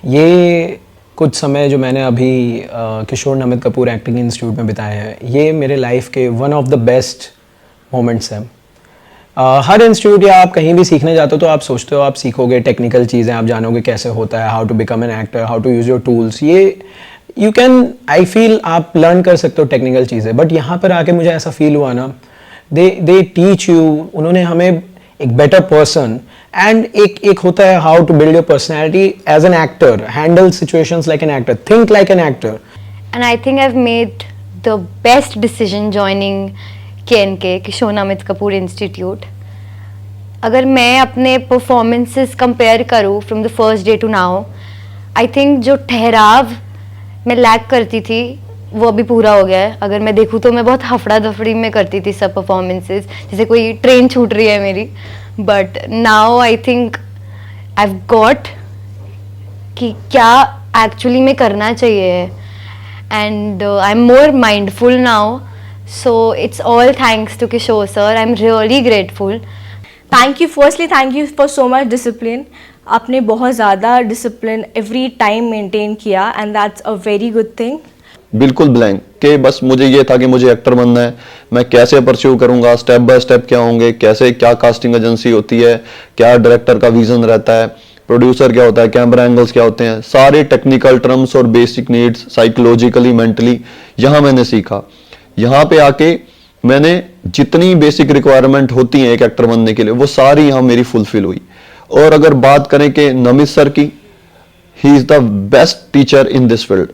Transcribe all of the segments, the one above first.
ये कुछ समय जो मैंने अभी किशोर नमित कपूर एक्टिंग इंस्टीट्यूट में बिताया है, ये मेरे लाइफ के one of the best moments हैं। हर इंस्टीट्यूट या आप कहीं भी सीखने जाते हो तो आप सोचते हो आप सीखोगे टेक्निकल चीज़ें, आप जानोगे कैसे होता है, how to become an actor, how to use your tools. ये यू कैन, आई फील आप लर्न कर सकते हो टेक्निकल चीज़ें, बट यहाँ पर आके मुझे ऐसा फील हुआ ना, दे टीच यू, उन्होंने हमें एक बेटर पर्सन एंड एक होता है how to build your personality as an actor, handle situations like an actor, think like an actor. And I think I've made the best decision joining KNK, Kishore Namit Kapoor institute. अगर मैं अपने performances compare करूँ from the first day to now, I think जो ठहराव मैं lack करती थी वो अभी पूरा हो गया है। अगर मैं देखूँ तो मैं बहुत हफड़ा दफड़ी में करती थी सब परफॉर्मेंसेस, जैसे कोई ट्रेन छूट रही है मेरी, but now I think I have got कि क्या एक्चुअली में करना चाहिए, and I'm more mindful now, so it's all thanks to Kishore sir. I'm really grateful. Thank you, firstly thank you for so much discipline. आपने बहुत ज़्यादा discipline every time maintain किया and that's a very good thing. बिल्कुल blank कि बस मुझे ये था कि मुझे एक्टर बनना है, मैं कैसे परस्यू करूंगा, स्टेप बाय स्टेप क्या होंगे, कैसे क्या कास्टिंग एजेंसी होती है, क्या डायरेक्टर का विजन रहता है, प्रोड्यूसर क्या होता है, कैमरा एंगल्स क्या होते हैं, सारे टेक्निकल टर्म्स और बेसिक नीड्स साइकोलॉजिकली मेंटली यहाँ मैंने सीखा। यहाँ पे आके मैंने जितनी बेसिक रिक्वायरमेंट होती हैं एक एक्टर बनने के लिए वो सारी यहाँ मेरी फुलफिल हुई। और अगर बात करें कि नमित सर की, he is the best teacher in this field.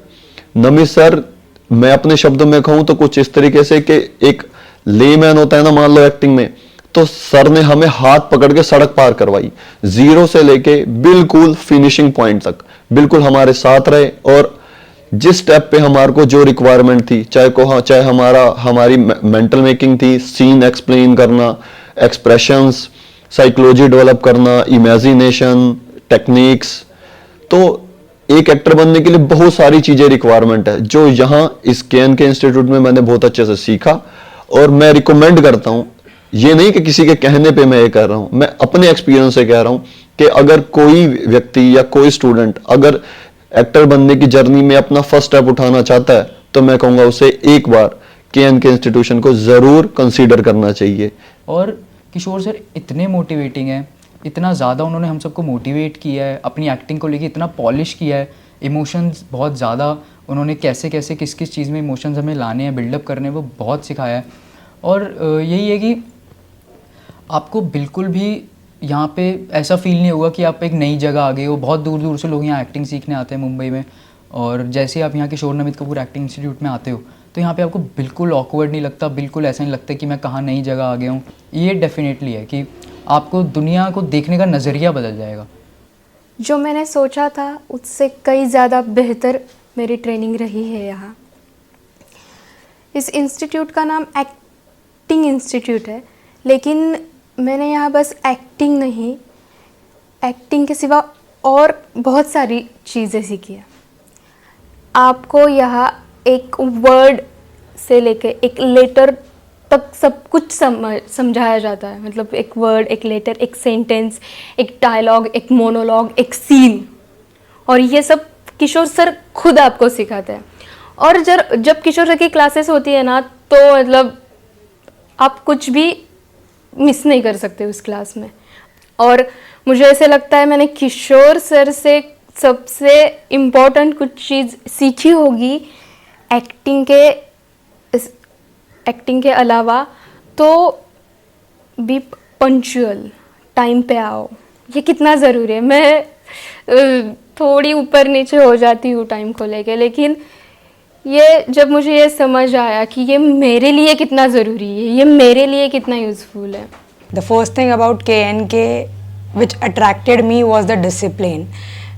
Namit sir, मैं अपने शब्दों में कहूं तो कुछ इस तरीके से कि एक लेमैन होता है ना, मान लो एक्टिंग में, तो सर ने हमें हाथ पकड़ के सड़क पार करवाई, जीरो से लेके बिल्कुल फिनिशिंग पॉइंट तक बिल्कुल हमारे साथ रहे। और जिस स्टेप पे हमारे को जो रिक्वायरमेंट थी, चाहे हमारी मेंटल मेकिंग थी, सीन एक्सप्लेन करना, एक्सप्रेशंस, साइकोलॉजी डेवलप करना, इमेजिनेशन, टेक्निक्स, तो एक एक्टर बनने के लिए बहुत सारी चीजें रिक्वायरमेंट है जो यहाँ इस KNK इंस्टीट्यूट में मैंने बहुत अच्छे से सीखा। और मैं रिकमेंड करता हूँ, ये नहीं कि किसी के कहने पे मैं ये कह रहा हूँ, मैं अपने एक्सपीरियंस से कह रहा हूँ कि अगर कोई व्यक्ति या कोई स्टूडेंट अगर एक्टर बनने की जर्नी में अपना फर्स्ट स्टेप उठाना चाहता है तो मैं कहूँगा उसे एक बार KNK इंस्टीट्यूशन को जरूर कंसीडर करना चाहिए। और किशोर सर इतने मोटिवेटिंग हैं, इतना ज़्यादा उन्होंने हम सबको मोटिवेट किया है, अपनी एक्टिंग को लेके इतना पॉलिश किया है, इमोशंस बहुत ज़्यादा उन्होंने कैसे कैसे किस किस चीज़ में इमोशंस हमें लाने हैं, बिल्डअप करने हैं, वो बहुत सिखाया है। और यही है कि आपको बिल्कुल भी यहाँ पे ऐसा फील नहीं होगा कि आप एक नई जगह आ गए हो। बहुत दूर दूर से लोग यहाँ एक्टिंग सीखने आते हैं मुंबई में, और जैसे आप यहाँ किशोर नमित कपूर एक्टिंग इंस्टीट्यूट में आते हो तो यहाँ पे आपको बिल्कुल ऑकवर्ड नहीं लगता, बिल्कुल ऐसा नहीं लगता कि मैं कहाँ नई जगह आ गया हूँ। ये डेफिनेटली है कि आपको दुनिया को देखने का नज़रिया बदल जाएगा। जो मैंने सोचा था उससे कई ज़्यादा बेहतर मेरी ट्रेनिंग रही है यहाँ। इस इंस्टीट्यूट का नाम एक्टिंग इंस्टीट्यूट है, लेकिन मैंने यहाँ बस एक्टिंग नहीं, एक्टिंग के सिवा और बहुत सारी चीज़ें सीखी है। आपको यहाँ एक वर्ड से लेके एक लेटर तक सब कुछ समझाया जाता है। मतलब एक वर्ड, एक लेटर, एक सेंटेंस, एक डायलॉग, एक मोनोलॉग, एक सीन, और ये सब किशोर सर खुद आपको सिखाते हैं। और जब किशोर सर की क्लासेस होती है ना, तो मतलब आप कुछ भी मिस नहीं कर सकते उस क्लास में। और मुझे ऐसे लगता है मैंने किशोर सर से सबसे इम्पोर्टेंट कुछ चीज़ सीखी होगी एक्टिंग के अलावा, तो बी पंक्चुअल, टाइम पे आओ। ये कितना ज़रूरी है। मैं थोड़ी ऊपर नीचे हो जाती हूँ टाइम को लेके, लेकिन ये जब मुझे ये समझ आया कि ये मेरे लिए कितना ज़रूरी है, ये मेरे लिए कितना यूज़फुल है। The first thing about KNK which attracted me was the discipline,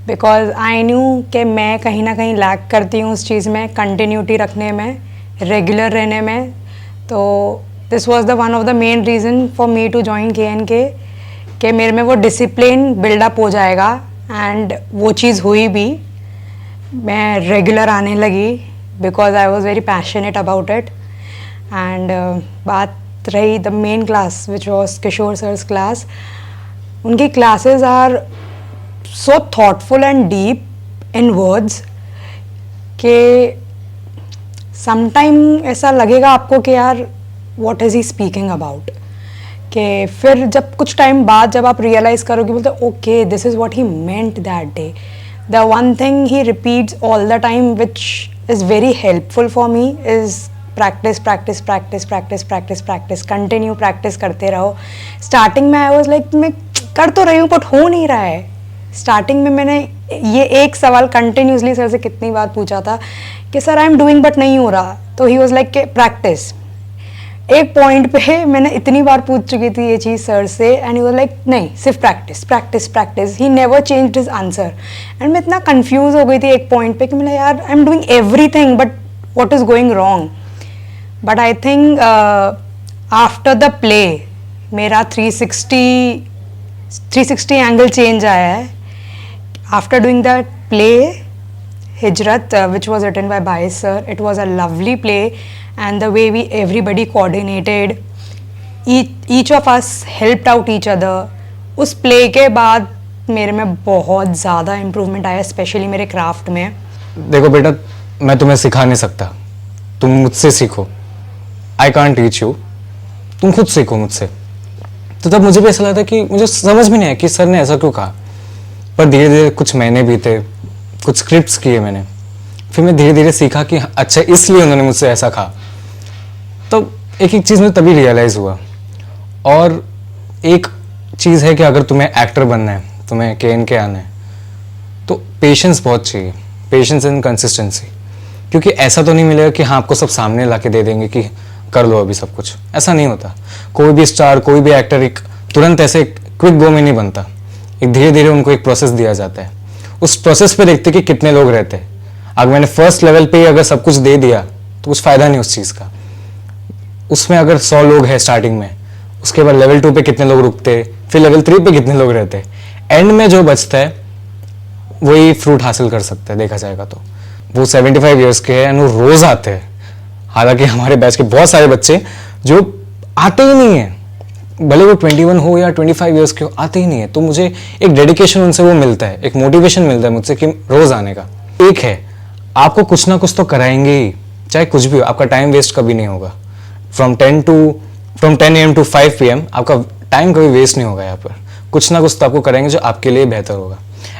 because I knew कि मैं कहीं ना कहीं लैक करती हूँ उस चीज़ में, कंटिन्यूटी रखने में, रेगुलर रहने में। तो this was the one of the main reason for me to join KNK कि मेरे में वो डिसिप्लिन बिल्डअप हो जाएगा, एंड वो चीज़ हुई भी। मैं रेगुलर आने लगी because I was very passionate about it. And बात रही the main class which was Kishore sir's class, उनकी classes are so thoughtful and deep, in words कि समटाइम ऐसा लगेगा आपको कि यार what is he speaking about, कि फिर जब कुछ टाइम बाद जब आप रियलाइज़ करोगे बोलते okay this is what he meant that day. The one thing he repeats all the time which is very helpful for me is practice practice practice practice practice practice. Continue practice करते रहो. Starting में I was like मैं कर तो रही हूँ but हो नहीं रहा है. स्टार्टिंग में मैंने ये एक सवाल कंटिन्यूसली सर से कितनी बार पूछा था कि sir I am doing but नहीं हो रहा. तो ही वॉज लाइक प्रैक्टिस. एक पॉइंट पे मैंने इतनी बार पूछ चुकी थी ये चीज़ सर से एंड ही वाज लाइक नहीं सिर्फ practice practice practice. He never changed his answer and मैं इतना कंफ्यूज हो गई थी एक पॉइंट पे कि मैंने यार I am doing everything but what is going wrong. But I think after the play मेरा 360 एंगल चेंज आया है. After doing that play Hijrat, which was written by Bais sir, it was a lovely play and the way we everybody coordinated, each of us helped out each other. उस play के बाद मेरे में बहुत ज़्यादा improvement आया, especially मेरे craft में. देखो बेटा, मैं तुम्हें सिखा नहीं सकता, तुम मुझसे सीखो. I can't teach you, तुम खुद सीखो मुझसे. तो तब मुझे भी ऐसा लगा था कि मुझे समझ में नहीं आया कि सर ने ऐसा क्यों कहा. पर धीरे धीरे कुछ महीने बीते, कुछ स्क्रिप्ट्स किए मैंने, फिर मैं धीरे धीरे सीखा कि अच्छा इसलिए उन्होंने मुझसे ऐसा कहा. तो एक एक चीज़ में तभी रियलाइज़ हुआ. और एक चीज़ है कि अगर तुम्हें एक्टर बनना है, तुम्हें KNK आना है, तो पेशेंस बहुत चाहिए. Patience and consistency. क्योंकि ऐसा तो नहीं मिलेगा कि हाँ आपको सब सामने ला के दे देंगे कि कर लो अभी सब कुछ. ऐसा नहीं होता. कोई भी स्टार, कोई भी एक्टर एक तुरंत ऐसे क्विक गो में नहीं बनता. एक धीरे धीरे उनको एक प्रोसेस दिया जाता है. उस प्रोसेस पे देखते कि कितने लोग रहते हैं. अगर मैंने फर्स्ट लेवल पे अगर सब कुछ दे दिया तो कुछ फ़ायदा नहीं उस चीज़ का. उसमें अगर 100 लोग हैं स्टार्टिंग में, उसके बाद लेवल 2 पे कितने लोग रुकते, फिर लेवल 3 पे कितने लोग रहते, एंड में जो बचता है वही फ्रूट हासिल कर सकता है. देखा जाएगा तो वो 75 ईयर्स के हैं एंड वो रोज़ आते हैं. हालांकि हमारे बैच के बहुत सारे बच्चे जो आते ही नहीं हैं, भले वो 21 हो या 25 ईयर्स के हो, आते ही नहीं है. तो मुझे एक डेडिकेशन उनसे वो मिलता है, एक मोटिवेशन मिलता है मुझसे कि रोज़ आने का. एक है आपको कुछ ना कुछ तो कराएंगे ही, चाहे कुछ भी हो. आपका टाइम वेस्ट कभी नहीं होगा. फ्रॉम 10 AM to 5 PM आपका टाइम कभी वेस्ट नहीं होगा. यहाँ पर कुछ ना कुछ तो आपको कराएंगे जो आपके लिए बेहतर होगा.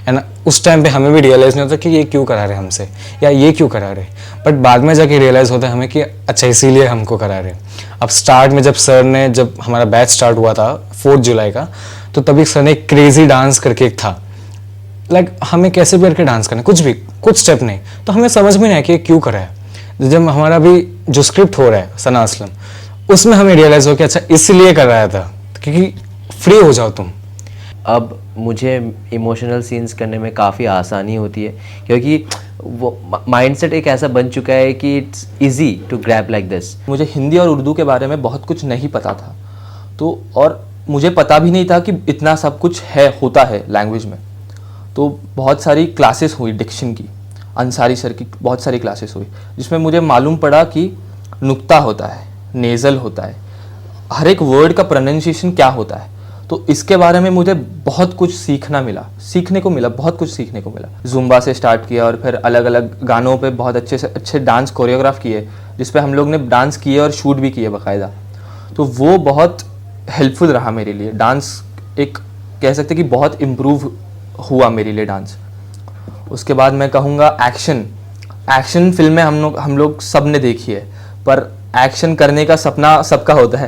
एंड उस टाइम पे हमें भी रियलाइज़ नहीं होता कि ये क्यों करा रहे हमसे या ये क्यों करा रहे. बट बाद में जाके रियलाइज़ होता है हमें कि अच्छा इसीलिए हमको करा रहे. अब स्टार्ट में जब हमारा बैच स्टार्ट हुआ था 4 जुलाई का, तो तभी सर ने एक क्रेजी डांस करके एक था. लाइक हमें कैसे भी करके डांस करना, कुछ भी, कुछ स्टेप नहीं. तो हमें समझ में नहीं आया कि ये क्यों करा है. जब हमारा भी जो स्क्रिप्ट हो रहा है सना असलम, उसमें हमें रियलाइज़ हो कि अच्छा इसलिए कर रहा था क्योंकि फ्री हो जाओ तुम. अब मुझे इमोशनल सीन्स करने में काफ़ी आसानी होती है क्योंकि वो माइंडसेट एक ऐसा बन चुका है कि it's easy to grab like this. मुझे हिंदी और उर्दू के बारे में बहुत कुछ नहीं पता था, तो और मुझे पता भी नहीं था कि इतना सब कुछ होता है लैंग्वेज में. तो बहुत सारी क्लासेस हुई डिक्शन की, अंसारी सर की बहुत सारी क्लासेस हुई जिसमें मुझे मालूम पड़ा कि नुक्ता होता है, नेज़ल होता है, हर एक वर्ड का प्रोनाउंसिएशन क्या होता है. तो इसके बारे में मुझे बहुत कुछ सीखने को मिला. जुम्बा से स्टार्ट किया और फिर अलग अलग गानों पे बहुत अच्छे से अच्छे डांस कोरियोग्राफ किए जिस पे हम लोग ने डांस किए और शूट भी किए बाकायदा. तो वो बहुत हेल्पफुल रहा मेरे लिए. डांस एक कह सकते कि बहुत इम्प्रूव हुआ मेरे लिए डांस. उसके बाद मैं कहूँगा एक्शन फिल्में हम लोग सब ने देखी है, पर एक्शन करने का सपना सबका होता है,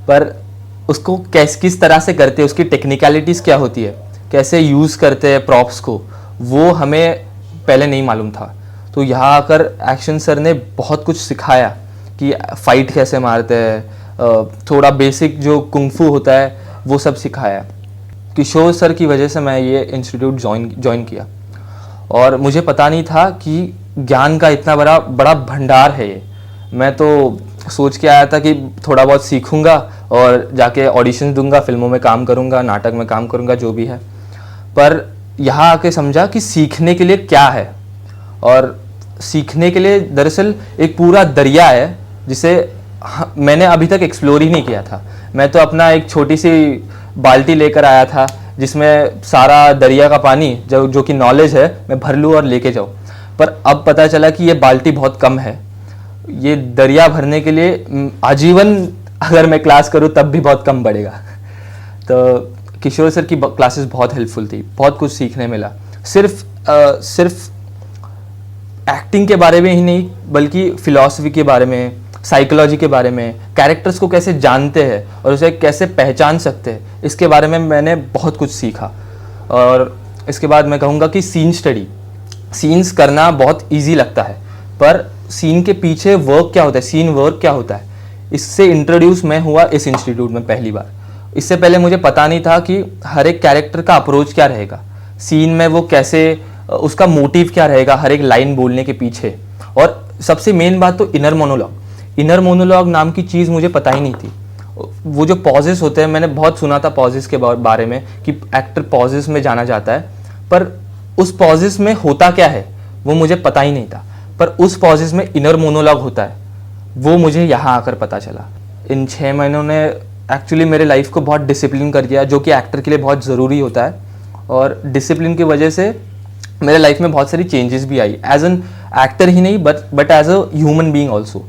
पर उसको किस तरह से करते हैं, उसकी टेक्निकलिटीज़ क्या होती है, कैसे यूज़ करते हैं प्रॉप्स को, वो हमें पहले नहीं मालूम था. तो यहाँ आकर एक्शन सर ने बहुत कुछ सिखाया कि फ़ाइट कैसे मारते हैं, थोड़ा बेसिक जो कुंगफू होता है वो सब सिखाया. किशोर सर की वजह से मैं ये इंस्टीट्यूट ज्वाइन किया और मुझे पता नहीं था कि ज्ञान का इतना बड़ा भंडार है ये. मैं तो सोच के आया था कि थोड़ा बहुत सीखूंगा और जाके ऑडिशन दूंगा, फिल्मों में काम करूंगा, नाटक में काम करूंगा, जो भी है. पर यहाँ आके समझा कि सीखने के लिए क्या है, और सीखने के लिए दरअसल एक पूरा दरिया है जिसे मैंने अभी तक एक्सप्लोर ही नहीं किया था. मैं तो अपना एक छोटी सी बाल्टी लेकर आया था, जिसमें सारा दरिया का पानी जो कि नॉलेज है मैं भर लूँ और लेके जाऊँ। पर अब पता चला कि ये बाल्टी बहुत कम है, ये दरिया भरने के लिए आजीवन अगर मैं क्लास करूँ तब भी बहुत कम बढ़ेगा। तो किशोर सर की क्लासेस बहुत हेल्पफुल थी, बहुत कुछ सीखने मिला। सिर्फ एक्टिंग के बारे में ही नहीं बल्कि फिलॉसफी के बारे में, साइकोलॉजी के बारे में, कैरेक्टर्स को कैसे जानते हैं और उसे कैसे पहचान सकते हैं, इसके बारे में मैंने बहुत कुछ सीखा। और इसके बाद मैं कहूँगा कि सीन्स करना बहुत इजी लगता है, पर सीन के पीछे वर्क क्या होता है, सीन वर्क क्या होता है, इससे इंट्रोड्यूस मैं हुआ इस इंस्टीट्यूट में पहली बार। इससे पहले मुझे पता नहीं था कि हर एक कैरेक्टर का अप्रोच क्या रहेगा, सीन में वो कैसे, उसका मोटिव क्या रहेगा हर एक लाइन बोलने के पीछे। और सबसे मेन बात तो इनर मोनोलॉग नाम की चीज़ मुझे पता ही नहीं थी। वो जो पॉजेस होते हैं, मैंने बहुत सुना था पॉजेस के बारे में कि एक्टर पॉजेस में जाना जाता है, पर उस पॉजेस में होता क्या है वो मुझे पता ही नहीं था। पर उस पॉजेस में इनर मोनोलॉग होता है, वो मुझे यहाँ आकर पता चला। इन 6 महीनों ने एक्चुअली मेरे लाइफ को बहुत डिसिप्लिन कर दिया, जो कि एक्टर के लिए बहुत ज़रूरी होता है। और डिसिप्लिन की वजह से मेरे लाइफ में बहुत सारी चेंजेस भी आई, एज एन एक्टर ही नहीं but as a human being also.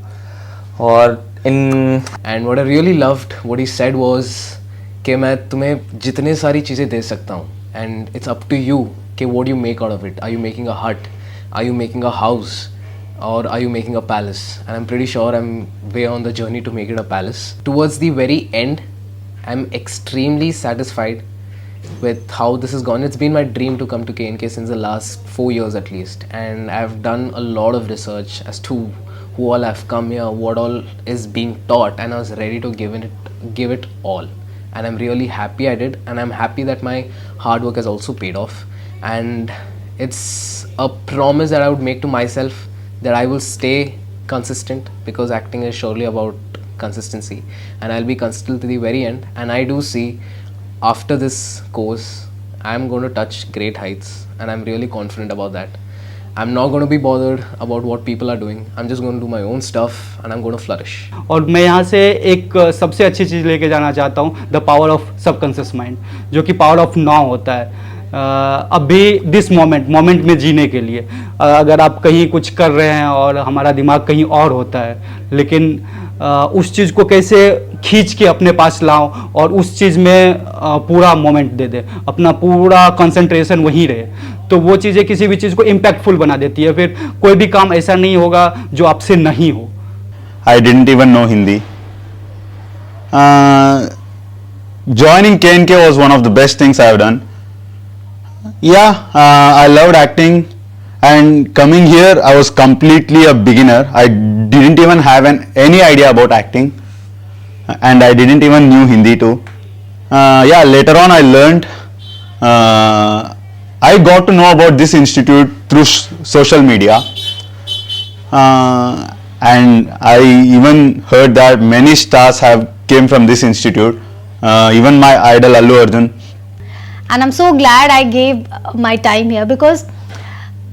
और and what I really loved what he said was कि मैं तुम्हें जितने सारी चीज़ें दे सकता हूँ and it's up to you कि what you make out of it. Are you making a hut, are you making a house, or are you making a palace? And I'm pretty sure I'm way on the journey to make it a palace. Towards the very end, I'm extremely satisfied with how this has gone. It's been my dream to come to KNK since the last 4 years at least, and I've done a lot of research as to who all have come here, what all is being taught, and I was ready to give it all. And I'm really happy I did, and I'm happy that my hard work has also paid off. And it's a promise that I would make to myself that I will stay consistent, because acting is surely about consistency, and I'll be consistent to the very end. And I do see after this course I'm going to touch great heights, and I'm really confident about that. I'm not going to be bothered about what people are doing. I'm just going to do my own stuff and I'm going to flourish. और मैं यहाँ से एक सबसे अच्छी चीज़ लेके जाना चाहता हूँ, the power of subconscious mind, जो कि पावर ऑफ नाउ होता है। अभी दिस मोमेंट में जीने के लिए अगर आप कहीं कुछ कर रहे हैं और हमारा दिमाग कहीं और होता है, लेकिन उस चीज़ को कैसे खींच के अपने पास लाओ और उस चीज़ में पूरा मोमेंट दे दे, अपना पूरा कंसंट्रेशन वहीं रहे, तो वो चीज़ें किसी भी चीज़ को इम्पैक्टफुल बना देती है। फिर कोई भी काम ऐसा नहीं होगा जो आपसे नहीं हो। I didn't even know Hindi. Joining KNK was one of the best things I have done. Yeah, I loved acting, and coming here I was completely a beginner. I didn't even have any idea about acting, and I didn't even knew Hindi too. Yeah, later on I learned. I got to know about this institute through social media, and I even heard that many stars have came from this institute. Even my idol Allu Arjun. And I'm so glad I gave my time here, because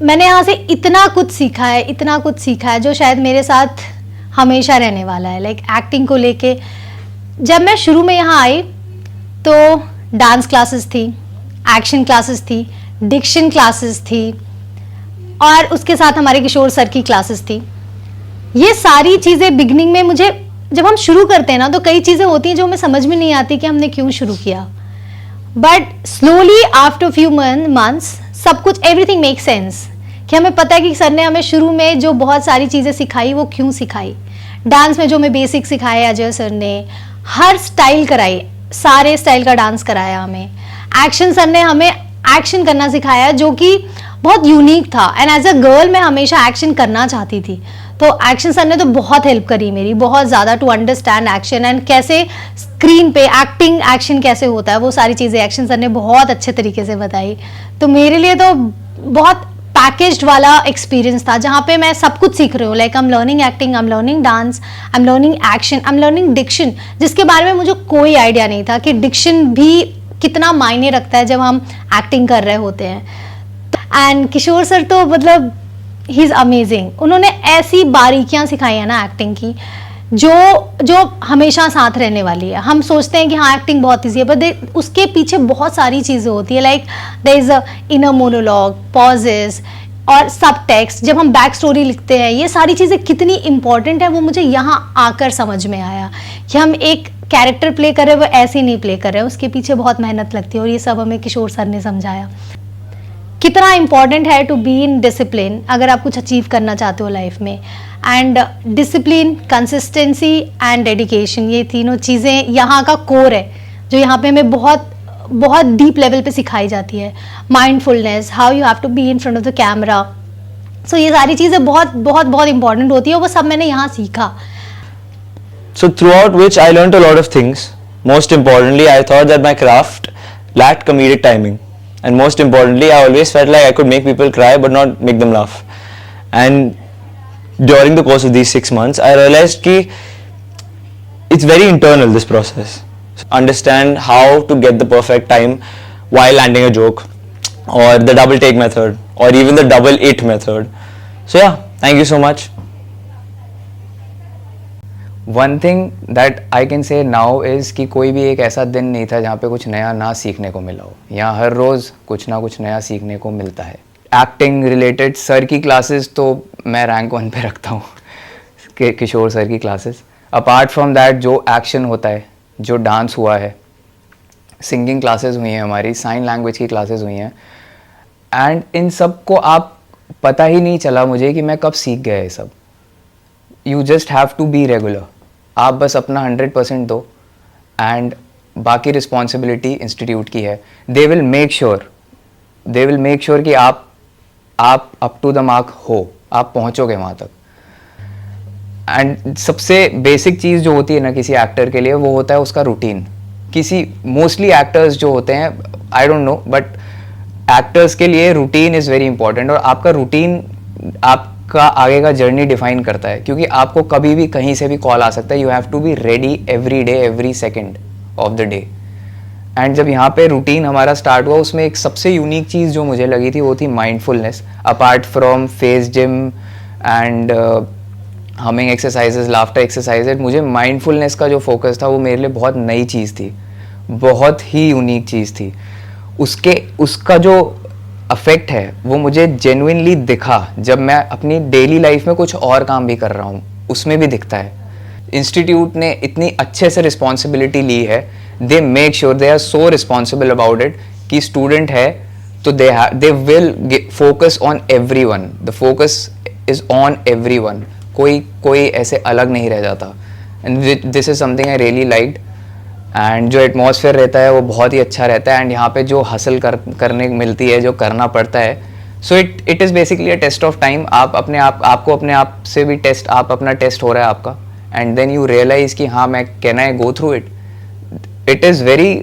मैंने यहाँ से इतना कुछ सीखा है जो शायद मेरे साथ हमेशा रहने वाला है। लाइक एक्टिंग को लेके जब मैं शुरू में यहाँ आई तो डांस क्लासेस थी, एक्शन क्लासेस थी, डिक्शन क्लासेस थी, और उसके साथ हमारे किशोर सर की क्लासेस थी। ये सारी चीज़ें बिगनिंग में मुझे, जब हम शुरू करते हैं ना, तो कई चीज़ें होती हैं जो हमें समझ में नहीं आती कि हमने क्यों शुरू किया, but slowly after few months सब कुछ, एवरीथिंग मेक सेंस, कि हमें पता है कि सर ने हमें शुरू में जो बहुत सारी चीज़ें सिखाई वो क्यों सिखाई। डांस में जो हमें बेसिक सिखाया अजय सर ने, हर स्टाइल कराई, सारे स्टाइल का डांस कराया हमें। एक्शन सर ने हमें एक्शन करना सिखाया जो कि बहुत यूनिक था, एंड एज अ गर्ल मैं हमेशा एक्शन करना चाहती थी, तो एक्शन सर ने तो बहुत हेल्प करी मेरी, बहुत ज़्यादा, टू अंडरस्टैंड एक्शन एंड कैसे स्क्रीन पे एक्टिंग एक्शन कैसे होता है, वो सारी चीज़ें एक्शन सर ने बहुत अच्छे तरीके से बताई। तो मेरे लिए तो बहुत पैकेज्ड वाला एक्सपीरियंस था, जहाँ पे मैं सब कुछ सीख रही हूँ। Like I am learning acting, I am learning dance, I am learning action, I am learning diction, जिसके बारे में मुझे कोई आइडिया नहीं था कि डिक्शन भी कितना मायने रखता है जब हम एक्टिंग कर रहे होते हैं। एंड किशोर सर तो मतलब ही इज़ अमेजिंग, उन्होंने ऐसी बारीकियाँ सिखाई है ना एक्टिंग की, जो जो हमेशा साथ रहने वाली है। हम सोचते हैं कि हाँ एक्टिंग बहुत ईजी है, बट उसके पीछे बहुत सारी चीज़ें होती है, like there is a inner monologue, pauses और सब टेक्स्ट। जब हम बैक स्टोरी लिखते हैं, ये सारी चीज़ें कितनी इंपॉर्टेंट है वो मुझे यहाँ आकर समझ में आया कि हम एक कैरेक्टर प्ले कर रहे हैं वो ऐसे ही नहीं प्ले कर रहे हैं, उसके पीछे बहुत मेहनत लगती है, और ये सब हमें किशोर सर ने समझाया। कितना इंपॉर्टेंट है टू बी इन डिसिप्लिन अगर आप कुछ अचीव करना चाहते हो लाइफ में। And discipline, consistency and dedication, ये तीनों चीज़ें यहाँ का कोर है जो यहाँ पे हमें बहुत बहुत डीप लेवल पे सिखाई जाती है। Mindfulness, how you have to be in front of the camera, so ये सारी चीज़ें बहुत बहुत बहुत इंपॉर्टेंट होती है, और वो सब मैंने यहाँ सीखा। So throughout which I learned a lot of things. Most importantly, I thought that my craft lacked comedic timing. And most importantly, I always felt like I could make people cry but not make them laugh. And during the course of these 6 months, I realized that it's very internal, this process. Understand how to get the perfect time while landing a joke, or the double take method, or even the double it method. So yeah, thank you so much. One thing that I can say now is कि कोई भी एक ऐसा दिन नहीं था जहाँ पे कुछ नया ना सीखने को मिला हो। यहाँ हर रोज़ कुछ ना कुछ नया सीखने को मिलता है। एक्टिंग रिलेटेड सर की क्लासेस तो मैं रैंक 1 पे रखता हूँ, किशोर सर की क्लासेस। अपार्ट फ्रॉम दैट जो एक्शन होता है, जो डांस हुआ है, सिंगिंग क्लासेस हुई हैं हमारी, साइन लैंग्वेज की क्लासेस हुई हैं, एंड इन सब को आप पता ही नहीं चला मुझे कि मैं कब सीख गया ये सब। You just have to be regular. आप बस अपना 100% दो, एंड बाकी रिस्पॉन्सिबिलिटी इंस्टीट्यूट की है। दे विल मेक श्योर कि आप अप टू द मार्क हो, आप पहुंचोगे वहाँ तक। एंड सबसे बेसिक चीज़ जो होती है ना किसी एक्टर के लिए, वो होता है उसका रूटीन। मोस्टली एक्टर्स जो होते हैं, आई डोंट नो, बट एक्टर्स के लिए रूटीन इज़ वेरी इंपॉर्टेंट। और आपका रूटीन आपका आगे का जर्नी डिफाइन करता है, क्योंकि आपको कभी भी कहीं से भी कॉल आ सकता है। You have to be ready every day, every second of the day. And जब यहाँ पे रूटीन हमारा स्टार्ट हुआ, उसमें एक सबसे यूनिक चीज़ जो मुझे लगी थी वो थी mindfulness. Apart from face gym and humming exercises, laughter exercises, मुझे माइंडफुलनेस का जो फोकस था वो मेरे लिए बहुत नई चीज़ थी, बहुत ही यूनिक चीज़ थी। उसका जो अफेक्ट है वो मुझे जेन्युइनली दिखा जब मैं अपनी डेली लाइफ में कुछ और काम भी कर रहा हूँ, उसमें भी दिखता है। इंस्टीट्यूट ने इतनी अच्छे से रिस्पॉन्सिबिलिटी ली है, they make sure, they are so responsible about it कि स्टूडेंट है तो they will focus on everyone. The focus is on everyone, कोई ऐसे अलग नहीं रह जाता। And this is something I really liked. And जो एटमॉस्फेयर रहता है वो बहुत ही अच्छा रहता है। एंड यहाँ पे जो हासिल करने मिलती है, जो करना पड़ता है, so it is basically a test of time. आप आपको अपने आप से भी आप अपना टेस्ट हो रहा है आपका, एंड देन यू रियलाइज कि हाँ मैं can I go through it. It is very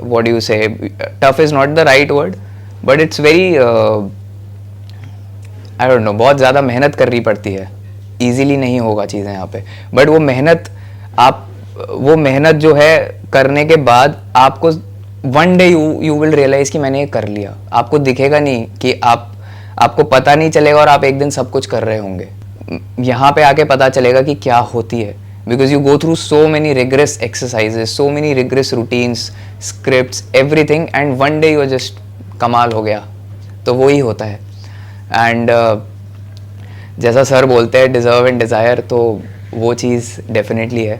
what do you say, tough is not the right word, but it's very I don't know, बहुत ज़्यादा मेहनत करनी पड़ती है। ईजीली नहीं होगा चीज़ें यहाँ पे, बट वो मेहनत जो है करने के बाद आपको one day you will realize कि मैंने ये कर लिया। आपको दिखेगा नहीं कि आपको पता नहीं चलेगा और आप एक दिन सब कुछ कर रहे होंगे। यहाँ पे आके पता चलेगा कि क्या होती है, because you go through so many rigorous exercises, so many rigorous routines, scripts, everything, and one day you just कमाल हो गया। तो वही होता है। एंड जैसा सर बोलते हैं डिजर्व एंड डिज़ायर, तो वो चीज़ डेफिनेटली है।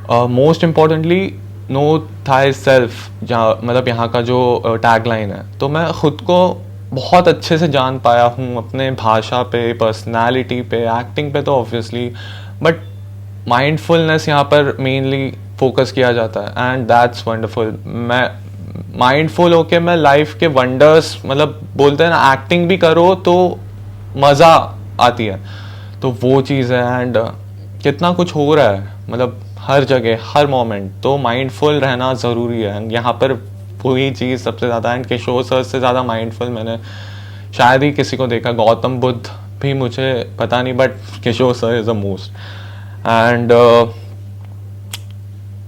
Most importantly know thyself, जहाँ मतलब यहाँ का जो टैग लाइन है, तो मैं ख़ुद को बहुत अच्छे से जान पाया हूँ अपने भाषा पे, पर्सनालिटी पे, एक्टिंग पे तो ऑब्वियसली, बट माइंडफुलनेस यहाँ पर मेनली फोकस किया जाता है, एंड दैट्स वंडरफुल। मैं माइंडफुल होके मैं लाइफ के वंडर्स, मतलब बोलते हैं ना, एक्टिंग भी करो तो मज़ा आती है, तो वो चीज़ है। एंड कितना कुछ हो रहा है, मतलब हर जगह, हर मोमेंट, तो माइंडफुल रहना ज़रूरी है। एंड यहाँ पर वही चीज़ सबसे ज़्यादा, एंड किशोर सर से ज़्यादा माइंडफुल मैंने शायद ही किसी को देखा। गौतम बुद्ध भी मुझे पता नहीं, but Kishore sir is the most. And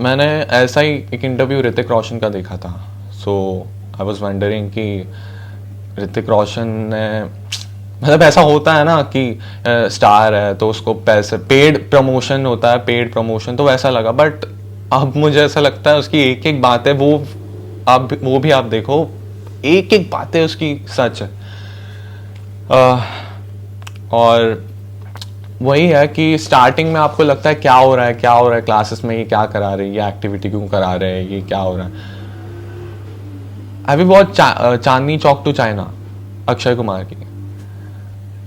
मैंने ऐसा ही एक इंटरव्यू ऋतिक रोशन का देखा था, सो आई वॉज वंडरिंग कि ऋतिक रोशन ने मतलब ऐसा होता है ना कि स्टार है तो उसको पैसे, पेड प्रमोशन होता है, पेड प्रमोशन, तो वैसा लगा। बट अब मुझे ऐसा लगता है उसकी एक एक बात है, वो भी आप देखो, एक एक बातें उसकी सच है। और वही है कि स्टार्टिंग में आपको लगता है क्या हो रहा है, क्या हो रहा है क्लासेस में, ये क्या करा रहे हैं, ये एक्टिविटी क्यों करा रहे हैं, ये क्या हो रहा है। अभी बहुत चांदनी चौक टू चाइना अक्षय कुमार की,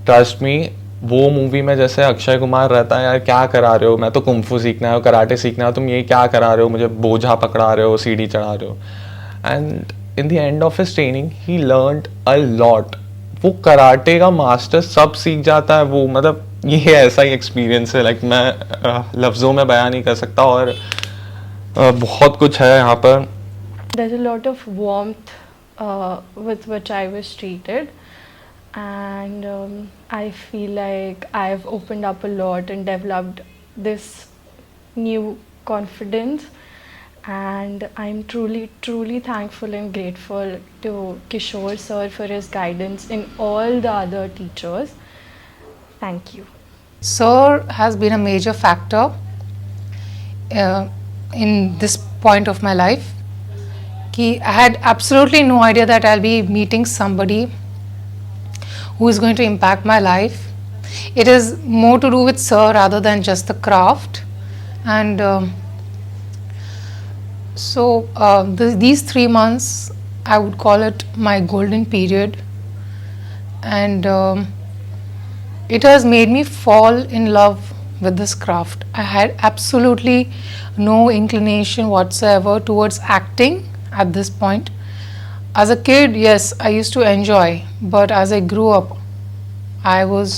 ट्रस्ट मी, वो मूवी में जैसे अक्षय कुमार रहता है, यार क्या करा रहे हो, मैं तो कुंफू सीखना है, कराटे सीखना है, तुम ये क्या करा रहे हो, मुझे बोझा पकड़ा रहे हो, सीढ़ी चढ़ा रहे हो। And in the end of his training he learned a lot. वो कराटे का मास्टर सब सीख जाता है वो, मतलब ये ऐसा ही एक्सपीरियंस है, लाइक मैं लफ्ज़ों में बयान नहीं कर सकता। और बहुत कुछ है यहाँ पर। There's a lot of warmth with which I was treated, and I feel like I've opened up a lot and developed this new confidence, and I'm truly thankful and grateful to Kishore sir for his guidance and all the other teachers. Thank you. Sir has been a major factor in this point of my life. I had absolutely no idea that I'll be meeting somebody who is going to impact my life. It is more to do with sir rather than just the craft. And these 3 months, I would call it my golden period. And it has made me fall in love with this craft. I had absolutely no inclination whatsoever towards acting at this point. As a kid, yes, I used to enjoy, but as I grew up, I was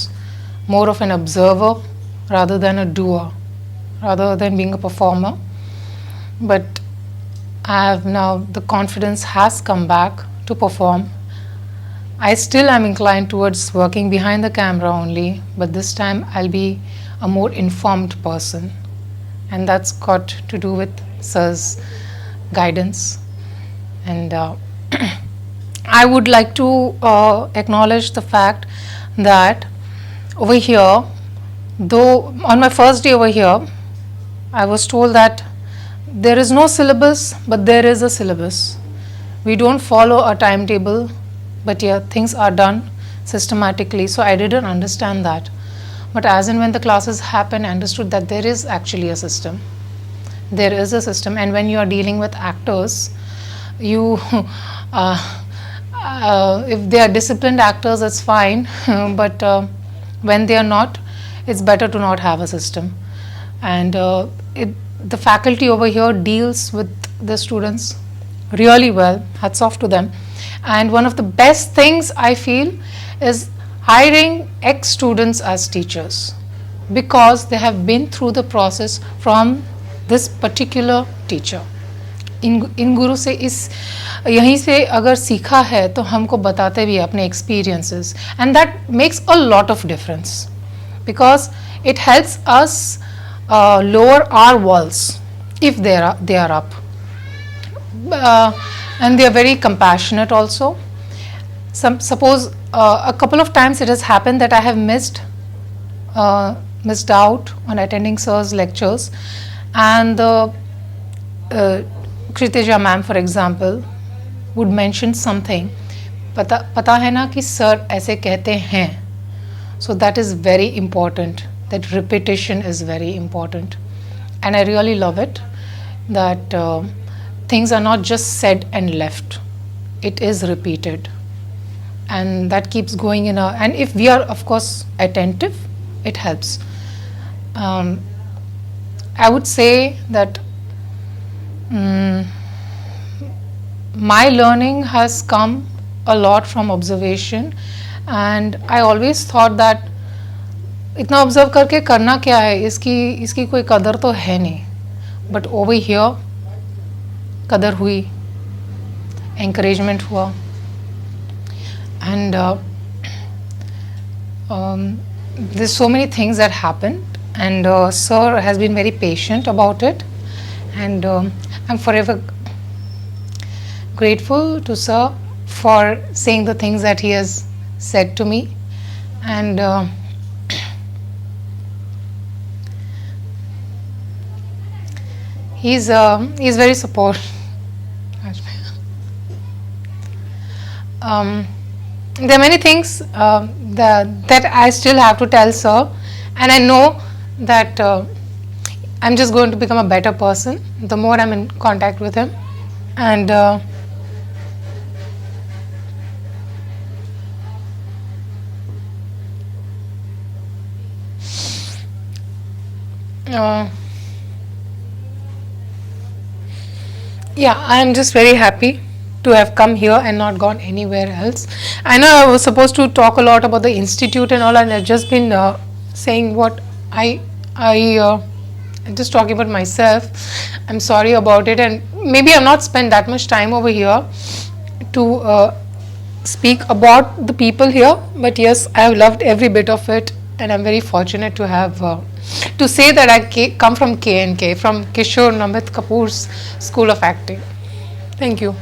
more of an observer rather than a doer, rather than being a performer. But I have now, the confidence has come back to perform. I still am inclined towards working behind the camera only, but this time I'll be a more informed person, and that's got to do with sir's guidance. And I would like to acknowledge the fact that over here, though on my first day over here, I was told that there is no syllabus, but there is a syllabus. We don't follow a timetable, but yeah, things are done systematically. So I didn't understand that. But as and when the classes happened, I understood that there is actually a system. There is a system, and when you are dealing with actors, you if they are disciplined actors, it's fine, but when they are not, it's better to not have a system. And the faculty over here deals with the students really well. Hats off to them. And one of the best things I feel is hiring ex-students as teachers, because they have been through the process from this particular teacher. इन गुरु से यहीं से अगर सीखा है तो हमको बताते भी अपने experiences, and that makes a lot of difference, because it helps us lower our walls if they are up, and they are very compassionate also. Suppose a couple of times it has happened that I have missed out on attending sir's lectures, and Kritija ma'am, for example, would mention something. पता है ना कि sir ऐसे कहते हैं. So that is very important. That repetition is very important, and I really love it that things are not just said and left. It is repeated, and that keeps going in our. And if we are, of course, attentive, it helps. I would say that my learning has come a lot from observation, and I always thought that इतना observe करके करना क्या है, इसकी कोई कदर तो है नहीं. बट ओवर हियर कदर हुई, encouragement हुआ, and there's so many things that happened, and sir has been very patient about it, and I'm forever grateful to sir for saying the things that he has said to me, and he's very supportive. There are many things that I still have to tell sir, and I know that I'm just going to become a better person the more I'm in contact with him, and yeah, I'm just very happy to have come here and not gone anywhere else. I know I was supposed to talk a lot about the institute and all, and I've just been saying what I'm just talking about myself. I'm sorry about it, and maybe I've not spent that much time over here to speak about the people here, but yes, I have loved every bit of it, and I'm very fortunate to have to say that I come from KNK, from Kishore Namit Kapoor's School of Acting. Thank you.